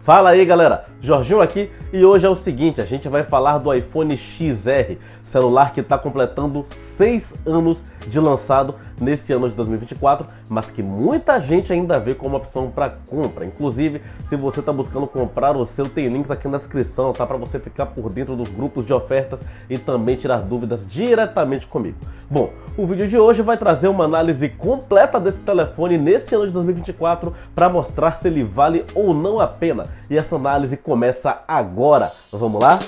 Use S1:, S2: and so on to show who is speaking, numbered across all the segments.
S1: Fala aí galera, Jorginho aqui e hoje é o seguinte, a gente vai falar do iPhone XR, celular que está completando 6 anos de lançado nesse ano de 2024, mas que muita gente ainda vê como opção para compra. Inclusive, se você está buscando comprar o seu, tem links aqui na descrição, tá? Para você ficar por dentro dos grupos de ofertas e também tirar dúvidas diretamente comigo. Bom, o vídeo de hoje vai trazer uma análise completa desse telefone nesse ano de 2024 para mostrar se ele vale ou não a pena. E essa análise começa agora. Vamos lá?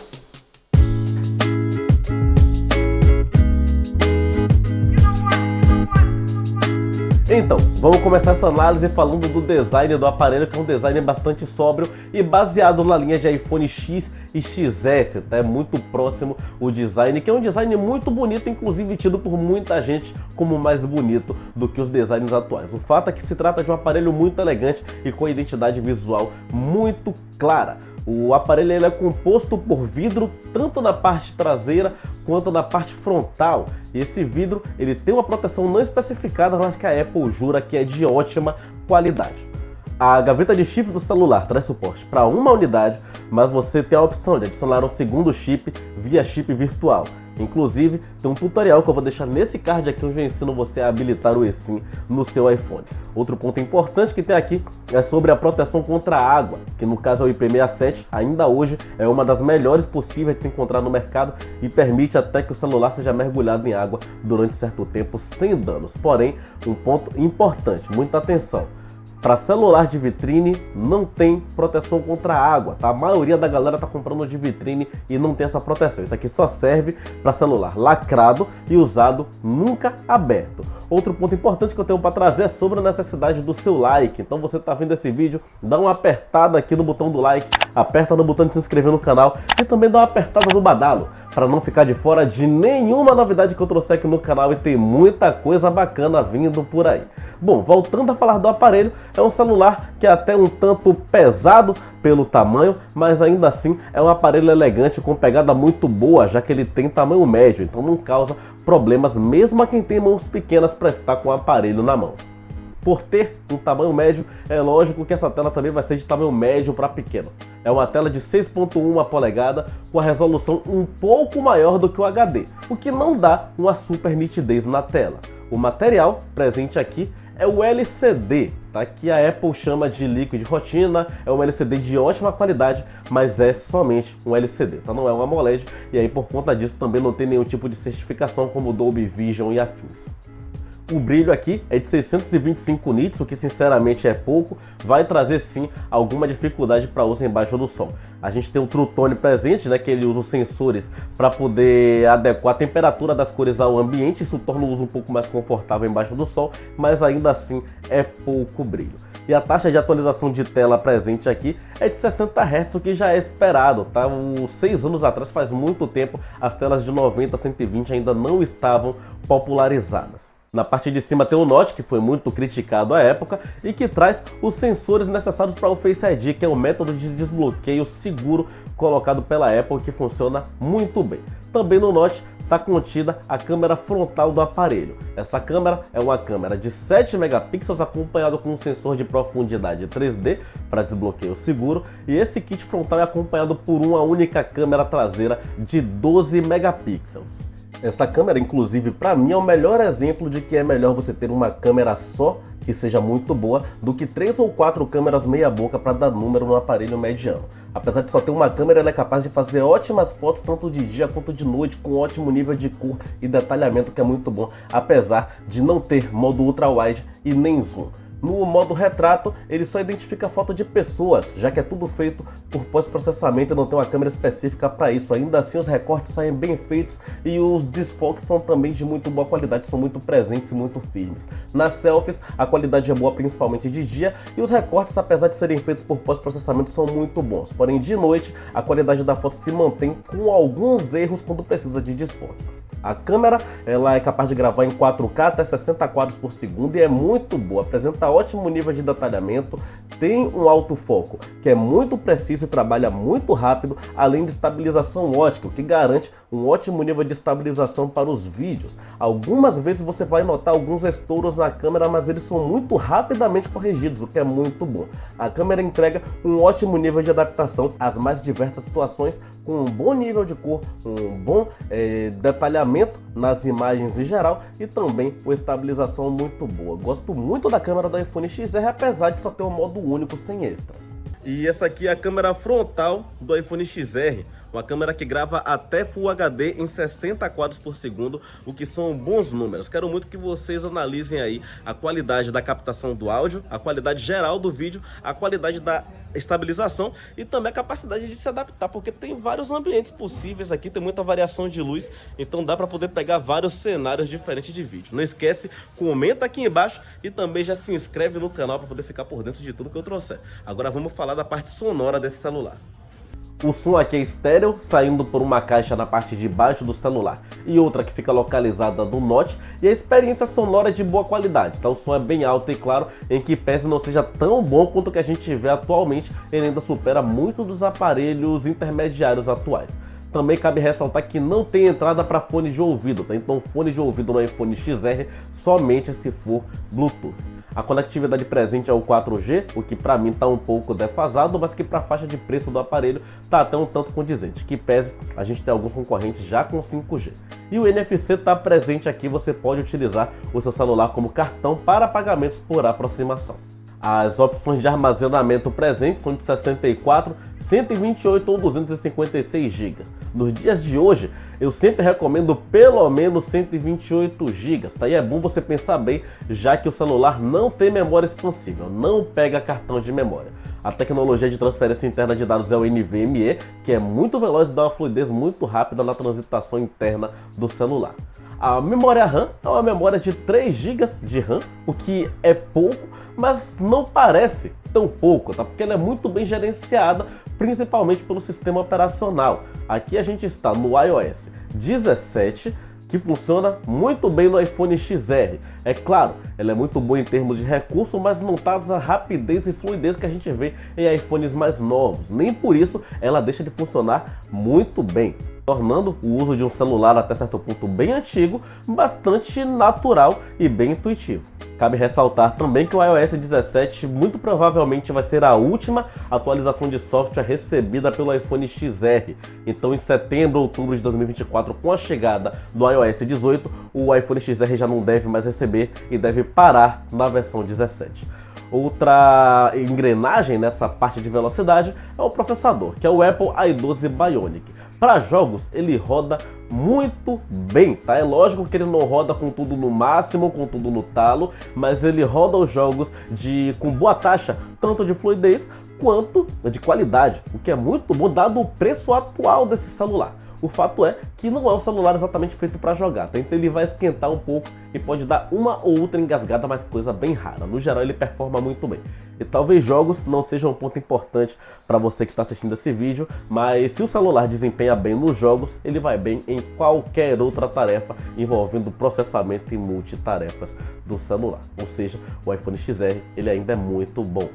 S1: Então, vamos começar essa análise falando do design do aparelho, que é um design bastante sóbrio e baseado na linha de iPhone X e XS, tá? É muito próximo o design, que é um design muito bonito, inclusive tido por muita gente como mais bonito do que os designs atuais. O fato é que se trata de um aparelho muito elegante e com a identidade visual muito clara. O aparelho ele é composto por vidro tanto na parte traseira quanto na parte frontal. E esse vidro ele tem uma proteção não especificada, mas que a Apple jura que é de ótima qualidade. A gaveta de chip do celular traz suporte para uma unidade, mas você tem a opção de adicionar um segundo chip via chip virtual. Inclusive, tem um tutorial que eu vou deixar nesse card aqui onde eu ensino você a habilitar o eSIM no seu iPhone. Outro ponto importante que tem aqui é sobre a proteção contra a água, que no caso é o IP67, ainda hoje é uma das melhores possíveis de se encontrar no mercado e permite até que o celular seja mergulhado em água durante certo tempo sem danos. Porém, um ponto importante, muita atenção. Para celular de vitrine não tem proteção contra a água, tá? A maioria da galera tá comprando de vitrine e não tem essa proteção. Isso aqui só serve para celular lacrado e usado, nunca aberto. Outro ponto importante que eu tenho para trazer é sobre a necessidade do seu like. Então você tá vendo esse vídeo, dá uma apertada aqui no botão do like, aperta no botão de se inscrever no canal e também dá uma apertada no badalo, para não ficar de fora de nenhuma novidade que eu trouxe aqui no canal, e tem muita coisa bacana vindo por aí. Bom, voltando a falar do aparelho, é um celular que é até um tanto pesado pelo tamanho, mas ainda assim é um aparelho elegante com pegada muito boa, já que ele tem tamanho médio, então não causa problemas mesmo a quem tem mãos pequenas para estar com o aparelho na mão. Por ter um tamanho médio, é lógico que essa tela também vai ser de tamanho médio para pequeno. É uma tela de 6.1 polegada com a resolução um pouco maior do que o HD, o que não dá uma super nitidez na tela. O material presente aqui é o LCD, tá? Que a Apple chama de Liquid Retina. É um LCD de ótima qualidade, mas é somente um LCD, tá? Não é um AMOLED, e aí por conta disso também não tem nenhum tipo de certificação como Dolby Vision e afins. O brilho aqui é de 625 nits, o que sinceramente é pouco, vai trazer sim alguma dificuldade para uso embaixo do sol. A gente tem o True Tone presente, né, que ele usa os sensores para poder adequar a temperatura das cores ao ambiente, isso torna o uso um pouco mais confortável embaixo do sol, mas ainda assim é pouco brilho. E a taxa de atualização de tela presente aqui é de 60 Hz, o que já é esperado, tá? 6 anos atrás, faz muito tempo, as telas de 90 a 120 ainda não estavam popularizadas. Na parte de cima tem o Note, que foi muito criticado à época e que traz os sensores necessários para o Face ID, que é o método de desbloqueio seguro colocado pela Apple, que funciona muito bem. Também no Note está contida a câmera frontal do aparelho. Essa câmera é uma câmera de 7 megapixels acompanhado com um sensor de profundidade 3D para desbloqueio seguro, e esse kit frontal é acompanhado por uma única câmera traseira de 12 megapixels. Essa câmera, inclusive, para mim é o melhor exemplo de que é melhor você ter uma câmera só que seja muito boa do que 3 ou 4 câmeras meia boca para dar número no aparelho mediano. Apesar de só ter uma câmera, ela é capaz de fazer ótimas fotos tanto de dia quanto de noite, com ótimo nível de cor e detalhamento, que é muito bom, apesar de não ter modo ultra wide e nem zoom. No modo retrato, ele só identifica foto de pessoas, já que é tudo feito por pós-processamento e não tem uma câmera específica para isso. Ainda assim, os recortes saem bem feitos e os desfoques são também de muito boa qualidade, são muito presentes e muito firmes. Nas selfies, a qualidade é boa principalmente de dia e os recortes, apesar de serem feitos por pós-processamento, são muito bons. Porém, de noite, a qualidade da foto se mantém com alguns erros quando precisa de desfoque. A câmera ela é capaz de gravar em 4K até 60 quadros por segundo e é muito boa, apresenta ótimo nível de detalhamento, tem um alto foco que é muito preciso e trabalha muito rápido, além de estabilização ótica, o que garante um ótimo nível de estabilização para os vídeos. Algumas vezes você vai notar alguns estouros na câmera, mas eles são muito rapidamente corrigidos, o que é muito bom. A câmera entrega um ótimo nível de adaptação às mais diversas situações, com um bom nível de cor, um bom detalhamento nas imagens em geral e também uma estabilização muito boa. Gosto muito da câmera do iPhone XR, apesar de só ter um modo único sem extras. E essa aqui é a câmera frontal do iPhone XR, uma câmera que grava até Full HD em 60 quadros por segundo, o que são bons números. Quero muito que vocês analisem aí a qualidade da captação do áudio, a qualidade geral do vídeo, a qualidade da estabilização e também a capacidade de se adaptar, porque tem vários ambientes possíveis aqui, tem muita variação de luz, então dá para poder pegar vários cenários diferentes de vídeo. Não esquece, comenta aqui embaixo e também já se inscreve no canal para poder ficar por dentro de tudo que eu trouxer. Agora vamos falar da parte sonora desse celular. O som aqui é estéreo, saindo por uma caixa na parte de baixo do celular e outra que fica localizada no Note, e a experiência sonora é de boa qualidade, tá? O som é bem alto e claro, em que pese não seja tão bom quanto o que a gente vê atualmente, ele ainda supera muito dos aparelhos intermediários atuais. Também cabe ressaltar que não tem entrada para fone de ouvido, tá? Então fone de ouvido no iPhone XR somente se for Bluetooth. A conectividade presente é o 4G, o que para mim está um pouco defasado, mas que para a faixa de preço do aparelho está até um tanto condizente, que pese a gente ter alguns concorrentes já com 5G. E o NFC está presente aqui, você pode utilizar o seu celular como cartão para pagamentos por aproximação. As opções de armazenamento presentes são de 64, 128 ou 256 GB. Nos dias de hoje, eu sempre recomendo pelo menos 128 GB, tá? E é bom você pensar bem, já que o celular não tem memória expansível, não pega cartão de memória. A tecnologia de transferência interna de dados é o NVMe, que é muito veloz e dá uma fluidez muito rápida na transitação interna do celular. A memória RAM é uma memória de 3 GB de RAM, o que é pouco, mas não parece tão pouco, tá? Porque ela é muito bem gerenciada, principalmente pelo sistema operacional. Aqui a gente está no iOS 17, que funciona muito bem no iPhone XR. É claro, ela é muito boa em termos de recurso, mas não tá a rapidez e fluidez que a gente vê em iPhones mais novos. Nem por isso ela deixa de funcionar muito bem, tornando o uso de um celular até certo ponto bem antigo, bastante natural e bem intuitivo. Cabe ressaltar também que o iOS 17 muito provavelmente vai ser a última atualização de software recebida pelo iPhone XR. Então em setembro ou outubro de 2024, com a chegada do iOS 18, o iPhone XR já não deve mais receber e deve parar na versão 17. Outra engrenagem nessa parte de velocidade é o processador, que é o Apple A12 Bionic. Para jogos ele roda muito bem, tá? É lógico que ele não roda com tudo no máximo, com tudo no talo, mas ele roda os jogos com boa taxa, tanto de fluidez quanto de qualidade, o que é muito bom dado o preço atual desse celular. O fato é que não é um celular exatamente feito para jogar, tá? Então ele vai esquentar um pouco e pode dar uma ou outra engasgada, mas coisa bem rara. No geral ele performa muito bem. E talvez jogos não sejam um ponto importante para você que está assistindo esse vídeo, mas se o celular desempenha bem nos jogos, ele vai bem em qualquer outra tarefa envolvendo processamento e multitarefas do celular. Ou seja, o iPhone XR ele ainda é muito bom.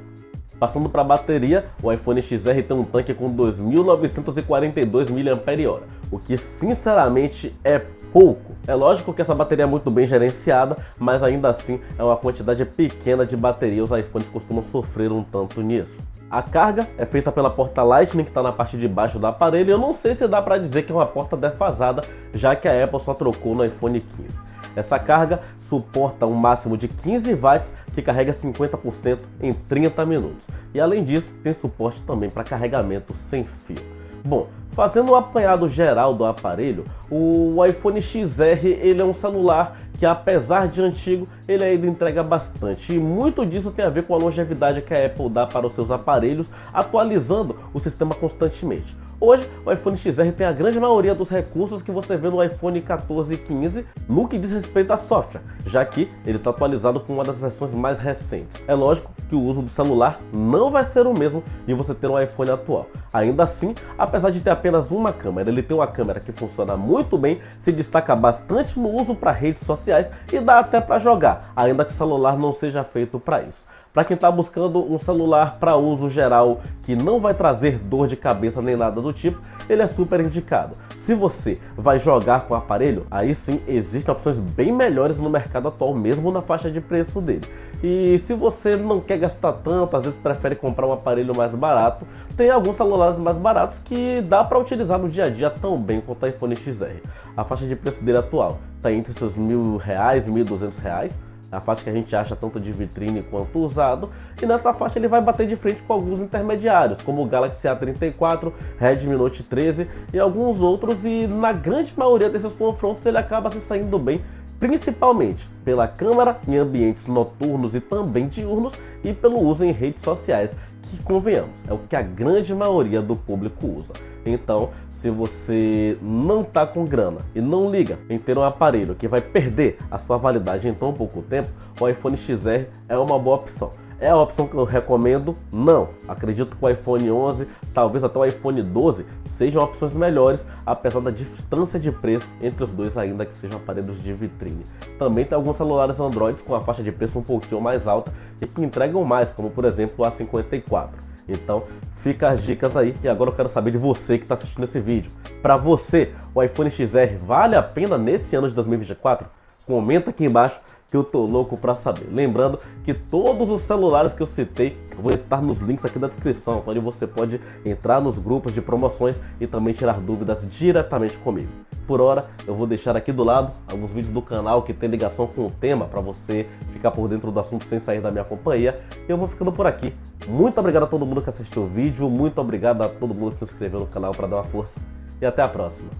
S1: Passando para a bateria, o iPhone XR tem um tanque com 2.942 mAh, o que sinceramente é pouco. É lógico que essa bateria é muito bem gerenciada, mas ainda assim é uma quantidade pequena de bateria, os iPhones costumam sofrer um tanto nisso. A carga é feita pela porta Lightning, que está na parte de baixo do aparelho, e eu não sei se dá para dizer que é uma porta defasada, já que a Apple só trocou no iPhone 15. Essa carga suporta um máximo de 15 watts, que carrega 50% em 30 minutos. E além disso, tem suporte também para carregamento sem fio. Bom, fazendo um apanhado geral do aparelho, o iPhone XR ele é um celular que, apesar de antigo, ele ainda entrega bastante, e muito disso tem a ver com a longevidade que a Apple dá para os seus aparelhos, atualizando o sistema constantemente. Hoje, o iPhone XR tem a grande maioria dos recursos que você vê no iPhone 14 e 15 no que diz respeito a software, já que ele está atualizado com uma das versões mais recentes. É lógico que o uso do celular não vai ser o mesmo de você ter um iPhone atual. Ainda assim, apesar de ter apenas uma câmera, ele tem uma câmera que funciona muito bem, se destaca bastante no uso para redes sociais e dá até para jogar, ainda que o celular não seja feito para isso. Para quem está buscando um celular para uso geral que não vai trazer dor de cabeça nem nada do tipo, ele é super indicado. Se você vai jogar com o aparelho, aí sim existem opções bem melhores no mercado atual, mesmo na faixa de preço dele. E se você não quer gastar tanto, às vezes prefere comprar um aparelho mais barato, tem alguns celulares mais baratos que dá para utilizar no dia a dia tão bem quanto o iPhone XR. A faixa de preço dele atual está entre seus R$1.000 e R$1.200. A faixa que a gente acha tanto de vitrine quanto usado, e nessa faixa ele vai bater de frente com alguns intermediários, como o Galaxy A34, Redmi Note 13 e alguns outros, e na grande maioria desses confrontos ele acaba se saindo bem, principalmente pela câmera em ambientes noturnos e também diurnos, e pelo uso em redes sociais, que, convenhamos, é o que a grande maioria do público usa. Então, se você não está com grana e não liga em ter um aparelho que vai perder a sua validade em tão pouco tempo, o iPhone XR é uma boa opção. É a opção que eu recomendo? Não. Acredito que o iPhone 11, talvez até o iPhone 12, sejam opções melhores, apesar da distância de preço entre os dois, ainda que sejam aparelhos de vitrine. Também tem alguns celulares Android com a faixa de preço um pouquinho mais alta e que entregam mais, como por exemplo o A54. Então, fica as dicas aí, e agora eu quero saber de você que está assistindo esse vídeo. Para você, o iPhone XR vale a pena nesse ano de 2024? Comenta aqui embaixo que eu tô louco para saber. Lembrando que todos os celulares que eu citei vão estar nos links aqui da descrição, onde você pode entrar nos grupos de promoções e também tirar dúvidas diretamente comigo. Por hora, eu vou deixar aqui do lado alguns vídeos do canal que tem ligação com o tema, para você ficar por dentro do assunto sem sair da minha companhia. Eu vou ficando por aqui. Muito obrigado a todo mundo que assistiu o vídeo, muito obrigado a todo mundo que se inscreveu no canal para dar uma força, e até a próxima.